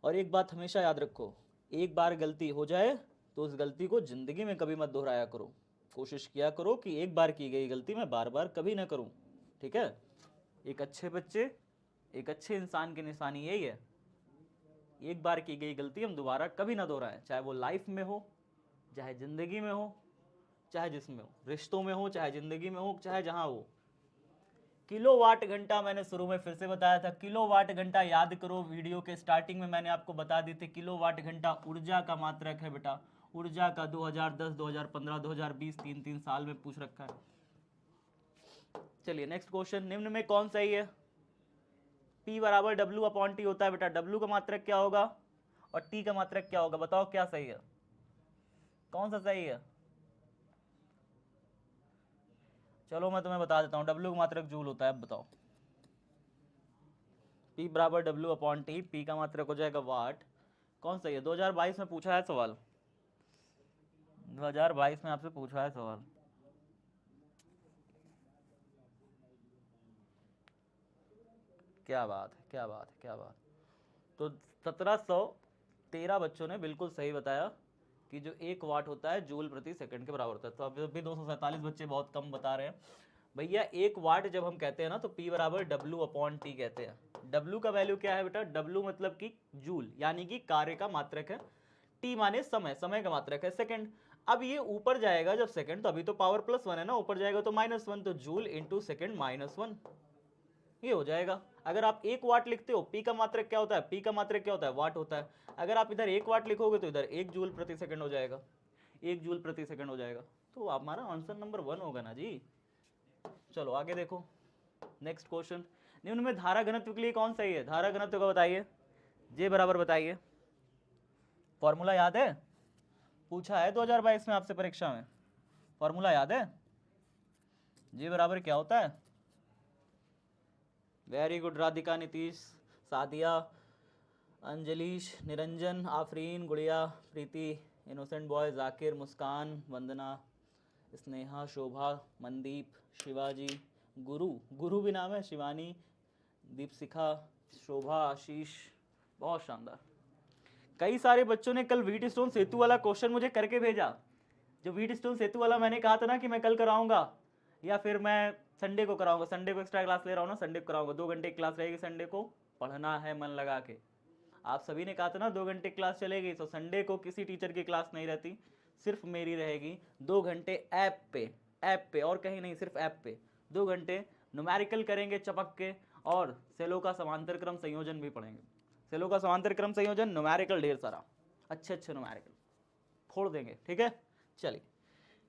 और एक बात हमेशा याद रखो, एक बार गलती हो जाए तो उस गलती को जिंदगी में कभी मत दोहराया करो। कोशिश किया करो कि एक बार की गई गलती मैं बार बार कभी ना करूं, ठीक है? एक अच्छे बच्चे, एक अच्छे इंसान की निशानी यही है, एक बार की गई गलती हम दोबारा कभी ना दोहराएं, चाहे वो लाइफ में हो, चाहे जिंदगी में हो, चाहे जिसमें हो, रिश्तों में हो, चाहे जिंदगी में हो, चाहे जहां हो। किलोवाट घंटा मैंने शुरू में फिर से बताया था, किलोवाट घंटा याद करो, वीडियो के स्टार्टिंग में मैंने आपको बता दी थी। किलोवाट घंटा ऊर्जा का मात्रक है बेटा, ऊर्जा का। 2010, 2015, 2020 3 साल में पूछ रखा है। चलिए नेक्स्ट क्वेश्चन, निम्न में कौन सही है? P बराबर W/T होता है बेटा। W का मात्रक क्या होगा और T का मात्रक क्या होगा? बताओ क्या सही है, कौन सा सही है? चलो मैं तुम्हें बता देता हूँ, W का मात्रक जूल होता है। अब बताओ, P बराबर W/T, P का मात्रक हो जाएगा वाट। कौन सही है? 2022 में पूछा है सवाल, 2022 में आपसे पूछा है सवाल। क्या बात है, क्या बात है, क्या बात। तो 1713 बच्चों ने बिल्कुल सही बताया कि जो 1 वाट होता है जूल प्रति सेकंड के बराबर होता है। तो अभी भी 247 बच्चे बहुत कम बता रहे हैं। भैया 1 वाट जब हम कहते हैं ना तो P बराबर W/T कहते हैं। W का वैल्यू क्या है बेटा? W मतलब कि जूल, यानी कि कार्य का मात्रक है। T माने समय, समय का मात्रक है सेकंड। अब ये ऊपर जाएगा जब सेकंड, तो अभी तो पावर +1 है ना, ऊपर जाएगा तो -1, तो जूल इंटू सेकंड -1, ये हो जाएगा। अगर आप 1 वाट लिखते हो, P का मात्रक क्या होता है? P का मात्रक क्या होता है? वाट होता है। अगर आप इधर 1 वाट लिखोगे तो इधर 1 जूल प्रति सेकंड हो जाएगा, 1 जूल प्रति सेकंड हो जाएगा। तो हमारा आंसर नंबर 1 होगा ना जी। चलो आगे देखो, नेक्स्ट क्वेश्चन, निम्न में धारा घनत्व के लिए कौन सही है? धारा घनत्व का बताइए, J बराबर बताइए। फॉर्मूला याद है? पूछा है 2022 में आपसे परीक्षा में, फॉर्मूला याद है? J बराबर क्या होता है? वेरी गुड राधिका, नीतीश, सादिया, अंजलिश, निरंजन, आफरीन, गुड़िया, प्रीति, इनोसेंट बॉय, जाकिर, मुस्कान, वंदना, स्नेहा, शोभा, मनदीप, शिवाजी, गुरु, गुरु भी नाम है, शिवानी, दीपशिखा, शोभा, आशीष, बहुत शानदार। कई सारे बच्चों ने कल व्हीट स्टोन सेतु वाला क्वेश्चन मुझे करके भेजा, जो व्हीटस्टोन सेतु वाला मैंने कहा था ना कि मैं कल कराऊंगा या फिर मैं संडे को कराऊंगा, संडे को एक्स्ट्रा क्लास ले रहा हूँ ना, संडे को कराऊंगा, 2 घंटे की क्लास रहेगी संडे को, पढ़ना है मन लगा के। आप सभी ने कहा था ना 2 घंटे क्लास चलेगी, तो संडे को किसी टीचर की क्लास नहीं रहती, सिर्फ मेरी रहेगी 2 घंटे ऐप पे और कहीं नहीं, सिर्फ ऐप पे 2 घंटे न्यूमेरिकल करेंगे चपक के, और सेलो का समांतर क्रम संयोजन भी पढ़ेंगे। सेलो का समांतर क्रम संयोजन, न्यूमेरिकल ढेर सारा, अच्छे अच्छे न्यूमेरिकल फोड़ देंगे, ठीक है। चलिए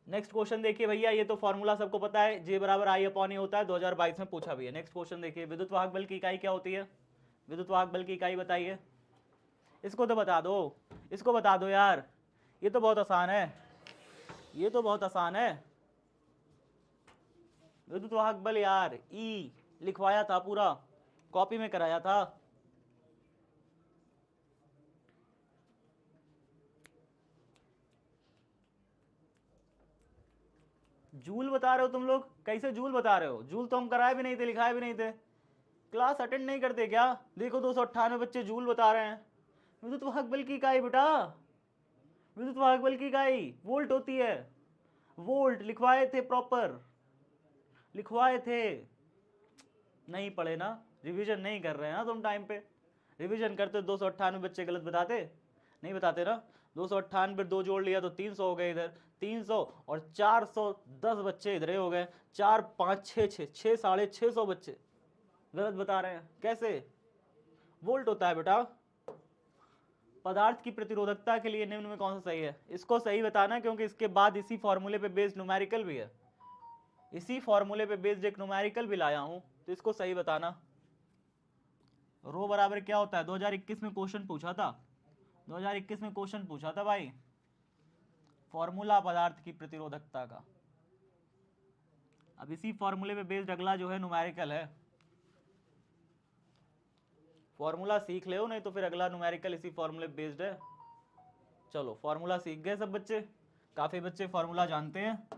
नेक्स्ट क्वेश्चन देखिए भैया, ये तो फॉर्मूला सबको पता है, J बराबर I अपॉन ए होता है, 2022 में पूछा भी है। नेक्स्ट क्वेश्चन देखिए, विद्युत वाहक बल की इकाई क्या होती है? विद्युत वाहक बल की इकाई बताइए। इसको तो बता दो, इसको बता दो यार, ये तो बहुत आसान है, ये तो बहुत आसान है। विद्युत वाहक बल यार, ई लिखवाया था पूरा, कॉपी में कराया था। जूल बता रहे हो तुम लोग, कैसे जूल बता रहे हो? जूल तो हम कराए भी नहीं थे, लिखाए भी नहीं थे, क्लास अटेंड नहीं करते क्या? देखो 298 बच्चे जूल बता रहे हैं। विद्युत वाहक बल की इकाई बेटा, विद्युत वाहक बल की इकाई वोल्ट होती है, वोल्ट लिखवाए थे, प्रॉपर लिखवाए थे। नहीं पढ़े ना, रिवीजन नहीं कर रहे हैं ना तुम टाइम पे। रिवीजन करते 298 बच्चे गलत बताते? नहीं बताते ना। 298 2 जोड़ लिया तो 300 हो गए इधर, 300 और 410 बच्चे इधर हो गए, 4 5 6 6 6 650 बच्चे गलत बता रहे हैं। कैसे? वोल्ट होता है बेटा। पदार्थ की प्रतिरोधकता के लिए निम्न में कौन सा सही है? इसको सही बताना, क्योंकि इसके बाद इसी फॉर्मूले पे बेस्ड न्यूमेरिकल भी है, इसी फॉर्मूले पे बेस्ड एक न्यूमेरिकल भी लाया हूं, तो इसको सही बताना। रो बराबर क्या होता है? 2021 में क्वेश्चन पूछा था, 2021 में क्वेश्चन पूछा था भाई, फॉर्मूला पदार्थ की प्रतिरोधकता का। अब इसी फॉर्मूले पे बेस्ड अगला जो है न्यूमेरिकल है, फॉर्मूला सीख ले हो, नहीं तो फिर अगला न्यूमेरिकल इसी फॉर्मूले पे बेस्ड है। चलो फॉर्मूला सीख गए सब बच्चे, काफी बच्चे फॉर्मूला जानते हैं।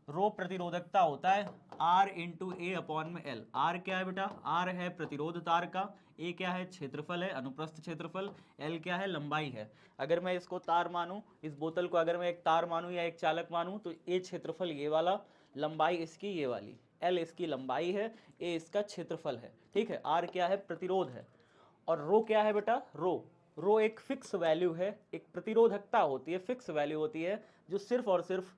रो प्रतिरोधकता होता है R इंटू ए अपॉन में L। R क्या है बेटा? R है प्रतिरोध तार का, A क्या है? क्षेत्रफल है, अनुप्रस्थ क्षेत्रफल, L क्या है? लंबाई है। अगर मैं इसको तार मानूं, इस बोतल को अगर मैं एक तार मानूं या एक चालक मानूं, तो A क्षेत्रफल ये वाला, लंबाई इसकी ये वाली, L इसकी लंबाई है, A इसका क्षेत्रफल है, ठीक है। R क्या है? प्रतिरोध है। और रो क्या है बेटा? रो एक फिक्स वैल्यू है, एक प्रतिरोधकता होती है, फिक्स वैल्यू होती है, जो सिर्फ और सिर्फ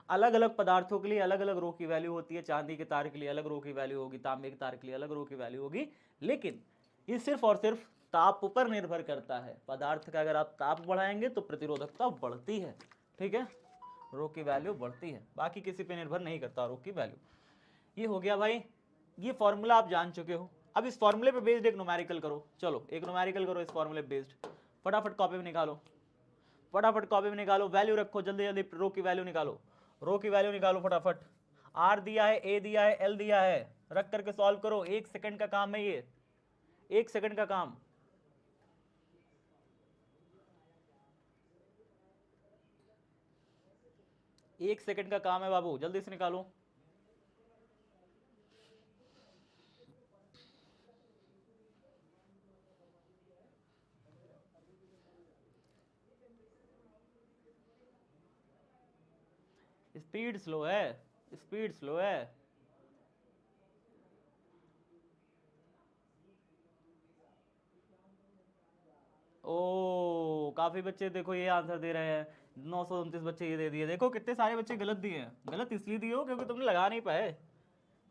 अलग अलग पदार्थों के लिए अलग अलग रो की वैल्यू होती है। चांदी के तार के लिए अलग रो की वैल्यू होगी, तांबे के तार के लिए अलग रो की वैल्यू होगी, लेकिन ये सिर्फ और सिर्फ ताप पर निर्भर करता है। पदार्थ का अगर आप ताप बढ़ाएंगे तो प्रतिरोधकता बढ़ती है, ठीक है, रो की वैल्यू बढ़ती है, बाकी किसी पे निर्भर नहीं करता रो की वैल्यू। ये हो गया भाई, ये फॉर्मूला आप जान चुके हो। अब इस फॉर्मूले पे बेस्ड एक न्यूमेरिकल करो, चलो एक न्यूमेरिकल करो इस फॉर्मूले पे बेस्ड, फटाफट कॉपी में निकालो, फटाफट कॉपी में निकालो, वैल्यू रखो, जल्दी जल्दी रो की वैल्यू निकालो, रो की वैल्यू निकालो फटाफट। आर दिया है, ए दिया है, एल दिया है, रख करके सॉल्व करो, 1 सेकंड का काम है ये, 1 सेकंड का काम। एक सेकंड का काम है बाबू, जल्दी से निकालो। स्पीड स्लो है, स्पीड स्लो है। ओ काफी बच्चे देखो ये आंसर दे रहे हैं, 929 बच्चे ये दे दिए, देखो कितने सारे बच्चे गलत दिए हैं। गलत इसलिए दिए हो क्योंकि तुमने लगा नहीं पाए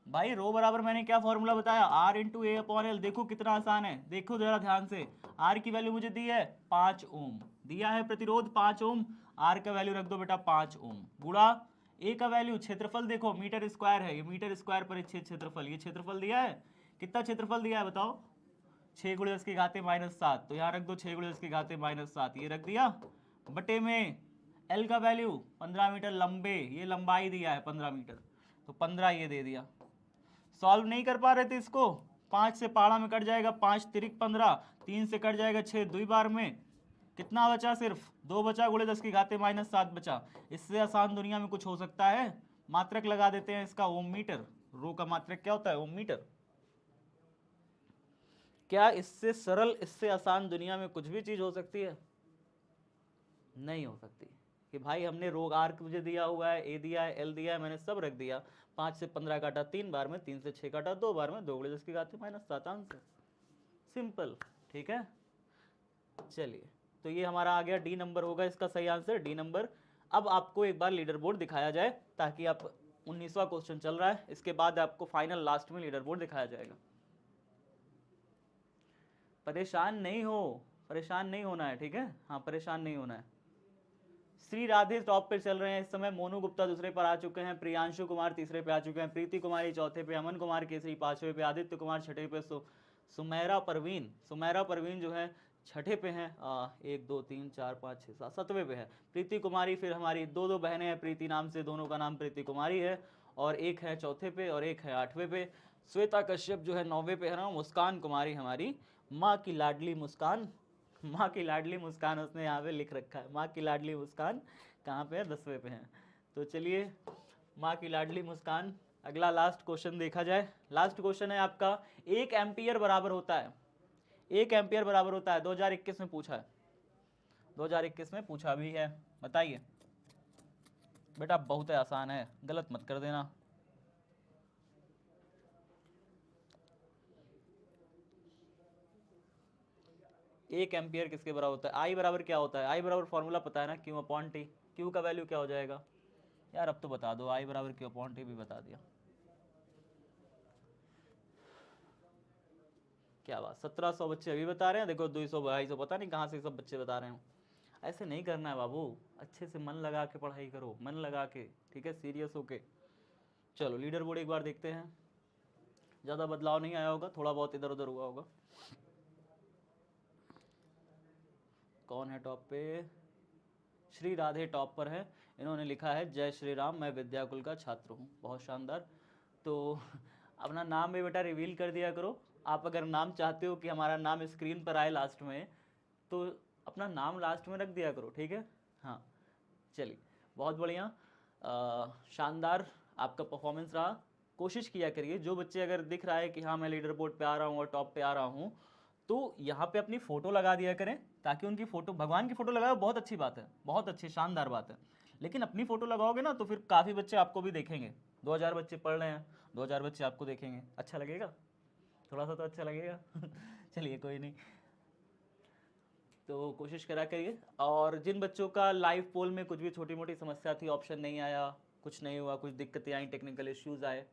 भाई। रो बराबर मैंने क्या फॉर्मूला बताया? R इंटू ए अपॉन एल। देखो कितना आसान है, देखो जरा ध्यान से। R की वैल्यू मुझे दी है 5 ओम, दिया है प्रतिरोध 5 ओम, R का वैल्यू रख दो बेटा 5 ओम, गुणा A का वैल्यू, क्षेत्रफल देखो मीटर स्क्वायर है, ये मीटर स्क्वायर पर क्षेत्रफल, ये क्षेत्रफल दिया है, कितना क्षेत्रफल दिया है बताओ? 6 गुणे 10 की घाते -7, तो यहाँ रख दो 6 गुणे 10 की घाते -7, ये रख दिया, बटे में L का वैल्यू 15 मीटर लंबे, ये लंबाई दिया है 15 मीटर, तो 15 ये दे दिया। सॉल्व नहीं कर पा रहे थे इसको, 5 से पाड़ा में कट जाएगा, 5 तिरिक 15, 3 से कट जाएगा 6, 2 बार में कितना बचा? सिर्फ 2 बचा, गुणे 10 की घाते -7 बचा। इससे आसान दुनिया में कुछ हो सकता है? मात्रक लगा देते हैं इसका, ओम मीटर। रो का मात्रक क्या होता है? ओम मीटर। क्या इससे सरल, इससे आसान दुनिया में कुछ भी चीज हो सकती है? नहीं हो सकती। कि भाई हमने रोग आर्क मुझे दिया हुआ है, ए दिया है, एल दिया है, मैंने सब रख दिया। 5 से 15 काटा 3 बार में, 3 से 6 काटा 2 बार में, 2 गुणे 10 की घात -7 आंसर। सिंपल, ठीक है। चलिए, तो ये हमारा आ गया, डी नंबर होगा इसका सही आंसर, डी नंबर। अब आपको एक बार लीडर बोर्ड दिखाया जाए, ताकि आप 19वां क्वेश्चन चल रहा है, इसके बाद आपको फाइनल लास्ट में लीडर बोर्ड दिखाया जाएगा। परेशान नहीं हो, परेशान नहीं होना है, ठीक है, हाँ परेशान नहीं होना है। श्री राधे टॉप पे चल रहे हैं इस समय, मोनू गुप्ता दूसरे पर आ चुके हैं, प्रियांशु कुमार तीसरे पे आ चुके हैं, प्रीति कुमारी चौथे पे, अमन कुमार केसरी पांचवे पे, आदित्य कुमार छठे पे, सुमेरा परवीन जो है छठे पे हैं, 1 2 3 4 5 6 7 7वें पे है। प्रीति कुमारी, फिर हमारी दो बहनें हैं प्रीति नाम से, दोनों का नाम प्रीति कुमारी है, और एक है चौथे पे और एक है 8वें पे। श्वेता कश्यप जो है 9वें पे है ना। मुस्कान कुमारी हमारी माँ की लाडली मुस्कान, माँ की लाडली मुस्कान उसने यहाँ पे लिख रखा है, माँ की लाडली मुस्कान कहाँ पे है, 10वें पे है। तो चलिए, माँ की लाडली मुस्कान। अगला लास्ट क्वेश्चन देखा जाए। लास्ट क्वेश्चन है आपका, 1 एम्पियर बराबर होता है, 1 एम्पियर बराबर होता है, 2021 में पूछा है, 2021 में पूछा भी है, बताइए बेटा। बहुत आसान है, गलत मत कर देना। एक एम्पियर किसके बराबर होता है? आई बराबर क्या होता है? आई बराबर फॉर्मूला पता है ना, क्यू अपॉन टी। क्यू का वैल्यू क्या हो जाएगा यार, अब तो बता दो। आई बराबर क्यू अपॉन टी भी बता दिया। क्या बात, 1700 बच्चे अभी बता रहे हैं, देखो 200 250 पता नहीं कहाँ से सब बच्चे बता रहे हैं। ऐसे नहीं करना है बाबू, अच्छे से मन लगा के पढ़ाई करो, मन लगा के, ठीक है, सीरियस होके। चलो लीडर बोर्ड एक बार देखते हैं। ज़्यादा बदलाव नहीं आया होगा, थोड़ा बहुत इधर उधर हुआ होगा। कौन है टॉप पे? श्री राधे टॉप पर है, इन्होंने लिखा है जय श्री राम, मैं विद्याकुल का छात्र हूँ। बहुत शानदार। तो अपना नाम भी बेटा रिवील कर दिया करो। आप अगर नाम चाहते हो कि हमारा नाम स्क्रीन पर आए लास्ट में, तो अपना नाम लास्ट में रख दिया करो, ठीक है। हाँ चलिए, बहुत बढ़िया, शानदार आपका परफॉर्मेंस रहा। कोशिश किया करिए, जो बच्चे अगर दिख रहा है कि हाँ मैं लीडर बोर्ड पे आ रहा हूँ और टॉप पे आ रहा हूँ, तो यहाँ पे अपनी फ़ोटो लगा दिया करें, ताकि उनकी फ़ोटो, भगवान की फ़ोटो लगाओ, बहुत अच्छी बात है, बहुत अच्छी शानदार बात है। लेकिन अपनी फ़ोटो लगाओगे ना, तो फिर काफ़ी बच्चे आपको भी देखेंगे। 2000 बच्चे पढ़ रहे हैं, 2000 बच्चे आपको देखेंगे, अच्छा लगेगा, थोड़ा सा तो अच्छा लगेगा। चलिए कोई नहीं, तो कोशिश करा करिए। और जिन बच्चों का लाइव पोल में कुछ भी छोटी मोटी समस्या थी, ऑप्शन नहीं आया, कुछ नहीं हुआ, कुछ दिक्कतें आई, टेक्निकल इश्यूज़ आए,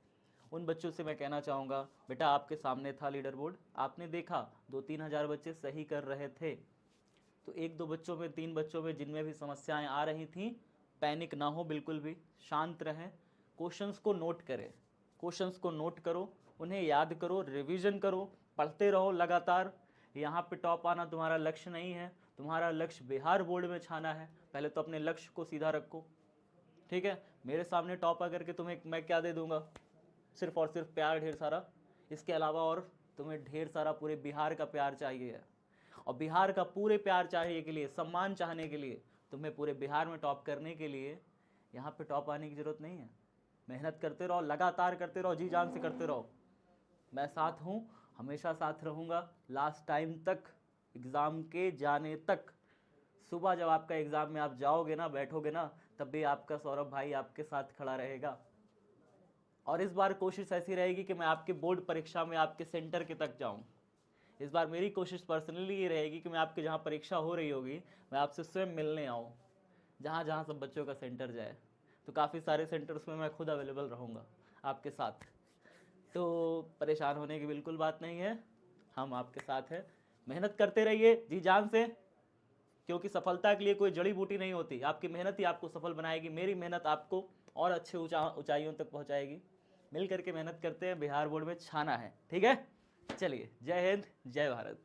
उन बच्चों से मैं कहना चाहूँगा, बेटा आपके सामने था लीडर बोर्ड, आपने देखा 2-3 हज़ार बच्चे सही कर रहे थे, तो 1-2 बच्चों में, 3 बच्चों में जिनमें भी समस्याएं आ रही थी, पैनिक ना हो, बिल्कुल भी शांत रहें, क्वेश्चंस को नोट करें, क्वेश्चंस को नोट करो, उन्हें याद करो, रिवीजन करो, पढ़ते रहो लगातार। यहाँ पे टॉप आना तुम्हारा लक्ष्य नहीं है, तुम्हारा लक्ष्य बिहार बोर्ड में छाना है। पहले तो अपने लक्ष्य को सीधा रखो, ठीक है। मेरे सामने टॉप आकर के तुम्हें मैं क्या दे दूंगा? सिर्फ और सिर्फ प्यार, ढेर सारा। इसके अलावा और तुम्हें ढेर सारा पूरे बिहार का प्यार चाहिए है, और बिहार का पूरे प्यार चाहिए के लिए, सम्मान चाहने के लिए, तुम्हें पूरे बिहार में टॉप करने के लिए यहाँ पे टॉप आने की ज़रूरत नहीं है। मेहनत करते रहो, लगातार करते रहो, जी जान से करते रहो। मैं साथ हूँ, हमेशा साथ रहूँगा, लास्ट टाइम तक, एग्ज़ाम के जाने तक। सुबह जब आपका एग्ज़ाम में आप जाओगे ना, बैठोगे ना, तब भी आपका सौरभ भाई आपके साथ खड़ा रहेगा। और इस बार कोशिश ऐसी रहेगी कि मैं आपके बोर्ड परीक्षा में आपके सेंटर के तक जाऊं। इस बार मेरी कोशिश पर्सनली ये रहेगी कि मैं आपके जहाँ परीक्षा हो रही होगी, मैं आपसे स्वयं मिलने आऊँ, जहाँ जहाँ सब बच्चों का सेंटर जाए। तो काफ़ी सारे सेंटर्स में मैं खुद अवेलेबल रहूँगा आपके साथ, तो परेशान होने की बिल्कुल बात नहीं है, हम आपके साथ हैं। मेहनत करते रहिए जी जान से, क्योंकि सफलता के लिए कोई जड़ी बूटी नहीं होती, आपकी मेहनत ही आपको सफल बनाएगी। मेरी मेहनत आपको और अच्छे ऊंचाइयों तक पहुंचाएगी। मिल करके मेहनत करते हैं, बिहार बोर्ड में छाना है, ठीक है। चलिए, जय हिंद, जय भारत।